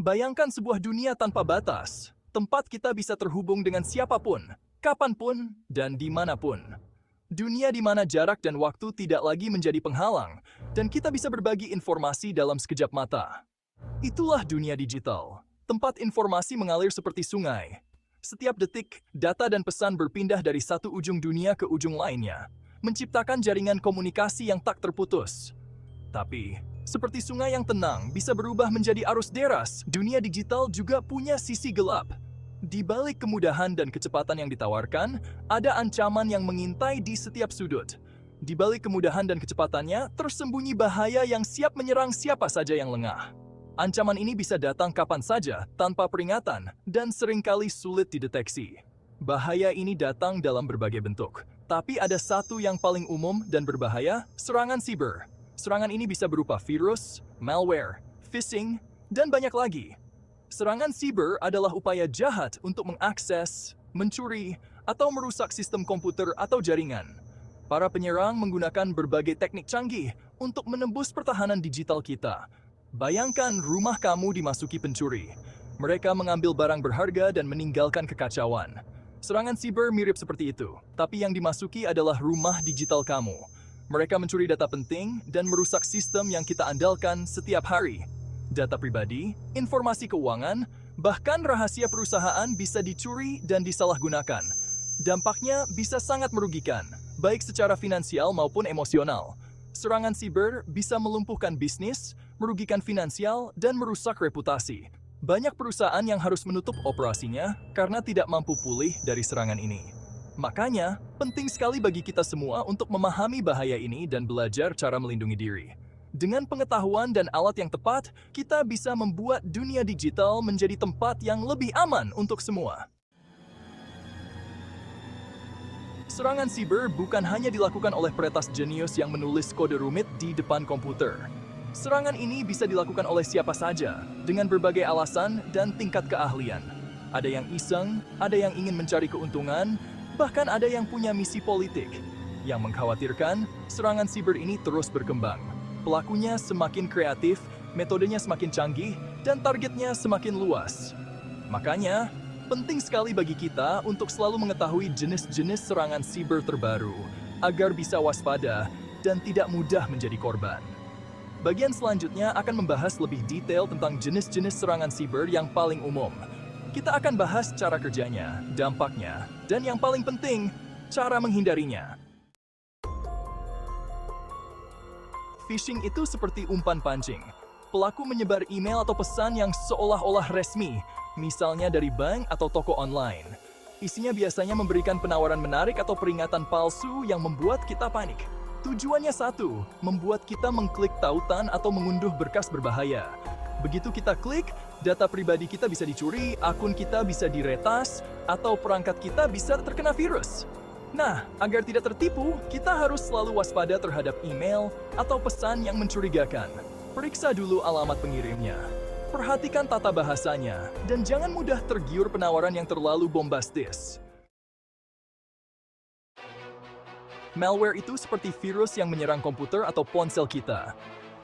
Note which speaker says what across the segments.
Speaker 1: Bayangkan sebuah dunia tanpa batas, tempat kita bisa terhubung dengan siapapun, kapanpun, dan dimanapun. Dunia di mana jarak dan waktu tidak lagi menjadi penghalang, dan kita bisa berbagi informasi dalam sekejap mata. Itulah dunia digital, tempat informasi mengalir seperti sungai. Setiap detik, data dan pesan berpindah dari satu ujung dunia ke ujung lainnya, menciptakan jaringan komunikasi yang tak terputus. Tapi, seperti sungai yang tenang bisa berubah menjadi arus deras, dunia digital juga punya sisi gelap. Di balik kemudahan dan kecepatan yang ditawarkan, ada ancaman yang mengintai di setiap sudut. Di balik kemudahan dan kecepatannya, tersembunyi bahaya yang siap menyerang siapa saja yang lengah. Ancaman ini bisa datang kapan saja, tanpa peringatan, dan seringkali sulit dideteksi. Bahaya ini datang dalam berbagai bentuk. Tapi ada satu yang paling umum dan berbahaya, serangan siber. Serangan ini bisa berupa virus, malware, phishing, dan banyak lagi. Serangan siber adalah upaya jahat untuk mengakses, mencuri, atau merusak sistem komputer atau jaringan. Para penyerang menggunakan berbagai teknik canggih untuk menembus pertahanan digital kita. Bayangkan rumah kamu dimasuki pencuri. Mereka mengambil barang berharga dan meninggalkan kekacauan. Serangan siber mirip seperti itu, tapi yang dimasuki adalah rumah digital kamu. Mereka mencuri data penting dan merusak sistem yang kita andalkan setiap hari. Data pribadi, informasi keuangan, bahkan rahasia perusahaan bisa dicuri dan disalahgunakan. Dampaknya bisa sangat merugikan, baik secara finansial maupun emosional. Serangan siber bisa melumpuhkan bisnis, merugikan finansial, dan merusak reputasi. Banyak perusahaan yang harus menutup operasinya karena tidak mampu pulih dari serangan ini. Makanya, penting sekali bagi kita semua untuk memahami bahaya ini dan belajar cara melindungi diri. Dengan pengetahuan dan alat yang tepat, kita bisa membuat dunia digital menjadi tempat yang lebih aman untuk semua. Serangan siber bukan hanya dilakukan oleh peretas jenius yang menulis kode rumit di depan komputer. Serangan ini bisa dilakukan oleh siapa saja, dengan berbagai alasan dan tingkat keahlian. Ada yang iseng, ada yang ingin mencari keuntungan, bahkan ada yang punya misi politik. Yang mengkhawatirkan, serangan siber ini terus berkembang. Pelakunya semakin kreatif, metodenya semakin canggih, dan targetnya semakin luas. Makanya, penting sekali bagi kita untuk selalu mengetahui jenis-jenis serangan siber terbaru, agar bisa waspada dan tidak mudah menjadi korban. Bagian selanjutnya akan membahas lebih detail tentang jenis-jenis serangan siber yang paling umum. Kita akan bahas cara kerjanya, dampaknya, dan yang paling penting, cara menghindarinya. Phishing itu seperti umpan pancing. Pelaku menyebar email atau pesan yang seolah-olah resmi, misalnya dari bank atau toko online. Isinya biasanya memberikan penawaran menarik atau peringatan palsu yang membuat kita panik. Tujuannya satu, membuat kita mengklik tautan atau mengunduh berkas berbahaya. Begitu kita klik, data pribadi kita bisa dicuri, akun kita bisa diretas, atau perangkat kita bisa terkena virus. Nah, agar tidak tertipu, kita harus selalu waspada terhadap email atau pesan yang mencurigakan. Periksa dulu alamat pengirimnya. Perhatikan tata bahasanya, dan jangan mudah tergiur penawaran yang terlalu bombastis. Malware itu seperti virus yang menyerang komputer atau ponsel kita.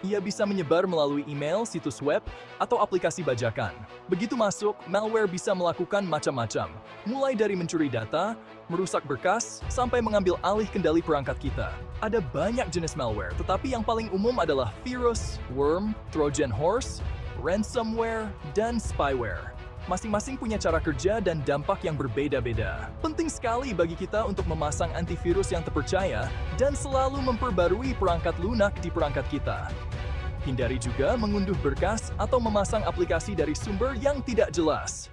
Speaker 1: Ia bisa menyebar melalui email, situs web, atau aplikasi bajakan. Begitu masuk, malware bisa melakukan macam-macam, mulai dari mencuri data, merusak berkas, sampai mengambil alih kendali perangkat kita. Ada banyak jenis malware, tetapi yang paling umum adalah virus, worm, Trojan horse, ransomware, dan spyware. Masing-masing punya cara kerja dan dampak yang berbeda-beda. Penting sekali bagi kita untuk memasang antivirus yang terpercaya dan selalu memperbarui perangkat lunak di perangkat kita. Hindari juga mengunduh berkas atau memasang aplikasi dari sumber yang tidak jelas.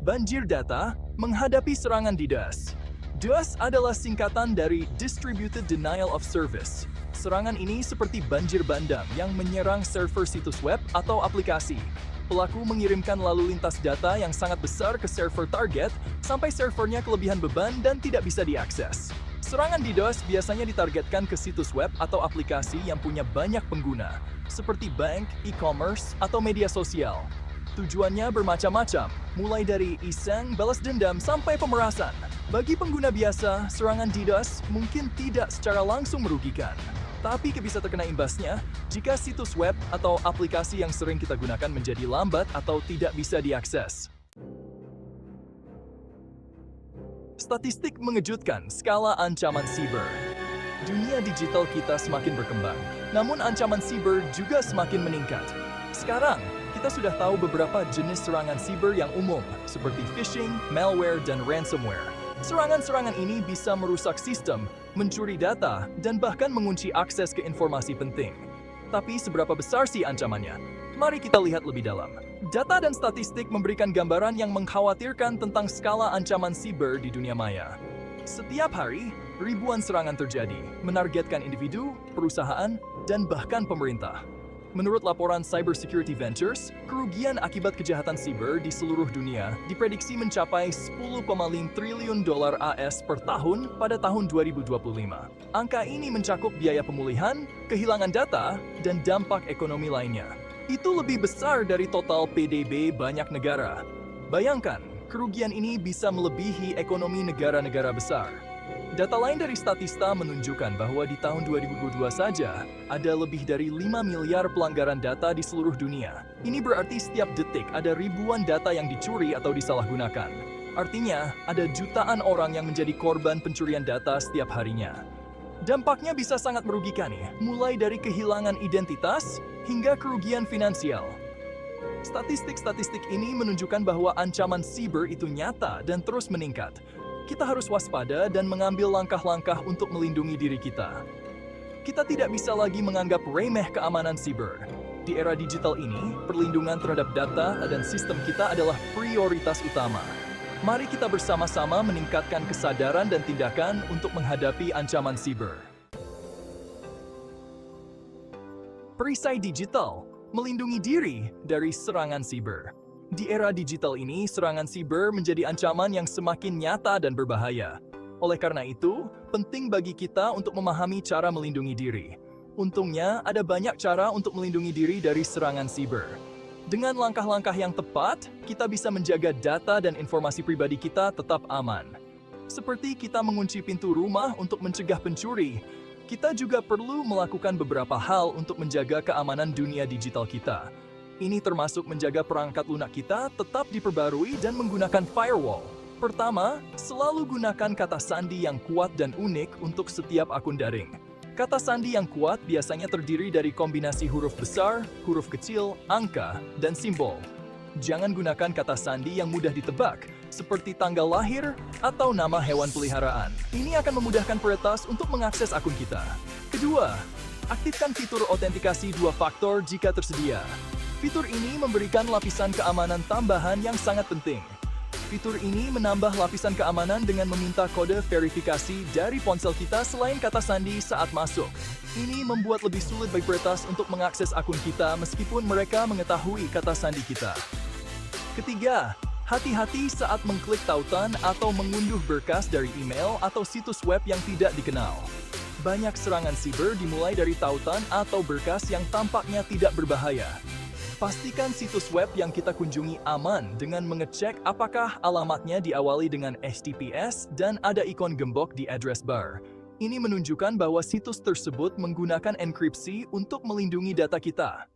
Speaker 1: Banjir data menghadapi serangan DDoS. DDoS adalah singkatan dari Distributed Denial of Service. Serangan ini seperti banjir bandang yang menyerang server situs web atau aplikasi. Pelaku mengirimkan lalu lintas data yang sangat besar ke server target sampai servernya kelebihan beban dan tidak bisa diakses. Serangan DDoS biasanya ditargetkan ke situs web atau aplikasi yang punya banyak pengguna, seperti bank, e-commerce, atau media sosial. Tujuannya bermacam-macam, mulai dari iseng, balas dendam, sampai pemerasan. Bagi pengguna biasa, serangan DDoS mungkin tidak secara langsung merugikan. Tapi bisa terkena imbasnya jika situs web atau aplikasi yang sering kita gunakan menjadi lambat atau tidak bisa diakses. Statistik mengejutkan skala ancaman siber. Dunia digital kita semakin berkembang, namun ancaman siber juga semakin meningkat. Sekarang, kita sudah tahu beberapa jenis serangan siber yang umum, seperti phishing, malware, dan ransomware. Serangan-serangan ini bisa merusak sistem, mencuri data, dan bahkan mengunci akses ke informasi penting. Tapi seberapa besar sih ancamannya? Mari kita lihat lebih dalam. Data dan statistik memberikan gambaran yang mengkhawatirkan tentang skala ancaman siber di dunia maya. Setiap hari, ribuan serangan terjadi, menargetkan individu, perusahaan, dan bahkan pemerintah. Menurut laporan Cybersecurity Ventures, kerugian akibat kejahatan siber di seluruh dunia diprediksi mencapai 10,5 triliun dolar AS per tahun pada tahun 2025. Angka ini mencakup biaya pemulihan, kehilangan data, dan dampak ekonomi lainnya. Itu lebih besar dari total PDB banyak negara. Bayangkan, kerugian ini bisa melebihi ekonomi negara-negara besar. Data lain dari Statista menunjukkan bahwa di tahun 2022 saja, ada lebih dari 5 miliar pelanggaran data di seluruh dunia. Ini berarti setiap detik ada ribuan data yang dicuri atau disalahgunakan. Artinya, ada jutaan orang yang menjadi korban pencurian data setiap harinya. Dampaknya bisa sangat merugikan nih, mulai dari kehilangan identitas hingga kerugian finansial. Statistik-statistik ini menunjukkan bahwa ancaman siber itu nyata dan terus meningkat. Kita harus waspada dan mengambil langkah-langkah untuk melindungi diri kita. Kita tidak bisa lagi menganggap remeh keamanan siber. Di era digital ini, perlindungan terhadap data dan sistem kita adalah prioritas utama. Mari kita bersama-sama meningkatkan kesadaran dan tindakan untuk menghadapi ancaman siber. Perisai digital, melindungi diri dari serangan siber. Di era digital ini, serangan siber menjadi ancaman yang semakin nyata dan berbahaya. Oleh karena itu, penting bagi kita untuk memahami cara melindungi diri. Untungnya, ada banyak cara untuk melindungi diri dari serangan siber. Dengan langkah-langkah yang tepat, kita bisa menjaga data dan informasi pribadi kita tetap aman. Seperti kita mengunci pintu rumah untuk mencegah pencuri, kita juga perlu melakukan beberapa hal untuk menjaga keamanan dunia digital kita. Ini termasuk menjaga perangkat lunak kita tetap diperbarui dan menggunakan firewall. Pertama, selalu gunakan kata sandi yang kuat dan unik untuk setiap akun daring. Kata sandi yang kuat biasanya terdiri dari kombinasi huruf besar, huruf kecil, angka, dan simbol. Jangan gunakan kata sandi yang mudah ditebak, seperti tanggal lahir atau nama hewan peliharaan. Ini akan memudahkan peretas untuk mengakses akun kita. Kedua, aktifkan fitur autentikasi dua faktor jika tersedia. Fitur ini memberikan lapisan keamanan tambahan yang sangat penting. Fitur ini menambah lapisan keamanan dengan meminta kode verifikasi dari ponsel kita selain kata sandi saat masuk. Ini membuat lebih sulit bagi peretas untuk mengakses akun kita meskipun mereka mengetahui kata sandi kita. Ketiga, hati-hati saat mengklik tautan atau mengunduh berkas dari email atau situs web yang tidak dikenal. Banyak serangan siber dimulai dari tautan atau berkas yang tampaknya tidak berbahaya. Pastikan situs web yang kita kunjungi aman dengan mengecek apakah alamatnya diawali dengan HTTPS dan ada ikon gembok di address bar. Ini menunjukkan bahwa situs tersebut menggunakan enkripsi untuk melindungi data kita.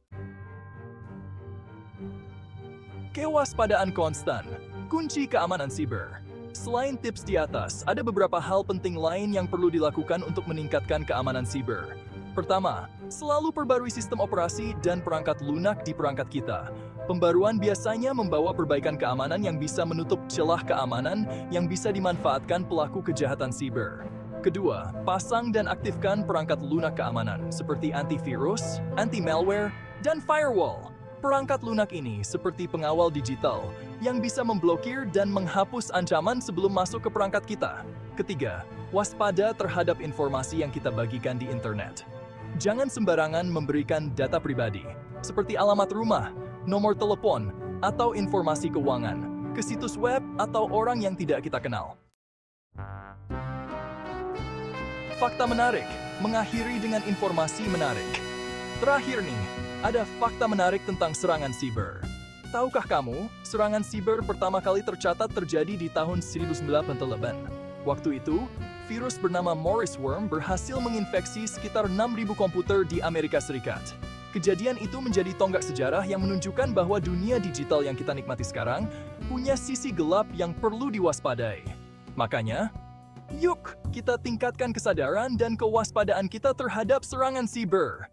Speaker 1: Kewaspadaan konstan, kunci keamanan siber. Selain tips di atas, ada beberapa hal penting lain yang perlu dilakukan untuk meningkatkan keamanan siber. Pertama, selalu perbarui sistem operasi dan perangkat lunak di perangkat kita. Pembaruan biasanya membawa perbaikan keamanan yang bisa menutup celah keamanan yang bisa dimanfaatkan pelaku kejahatan siber. Kedua, pasang dan aktifkan perangkat lunak keamanan seperti antivirus, anti-malware, dan firewall. Perangkat lunak ini seperti pengawal digital yang bisa memblokir dan menghapus ancaman sebelum masuk ke perangkat kita. Ketiga, waspada terhadap informasi yang kita bagikan di internet. Jangan sembarangan memberikan data pribadi, seperti alamat rumah, nomor telepon, atau informasi keuangan, ke situs web atau orang yang tidak kita kenal. Fakta menarik, mengakhiri dengan informasi menarik. Terakhir nih, ada fakta menarik tentang serangan siber. Tahukah kamu, serangan siber pertama kali tercatat terjadi di tahun 1998. Waktu itu, virus bernama Morris Worm berhasil menginfeksi sekitar 6.000 komputer di Amerika Serikat. Kejadian itu menjadi tonggak sejarah yang menunjukkan bahwa dunia digital yang kita nikmati sekarang punya sisi gelap yang perlu diwaspadai. Makanya, yuk kita tingkatkan kesadaran dan kewaspadaan kita terhadap serangan siber.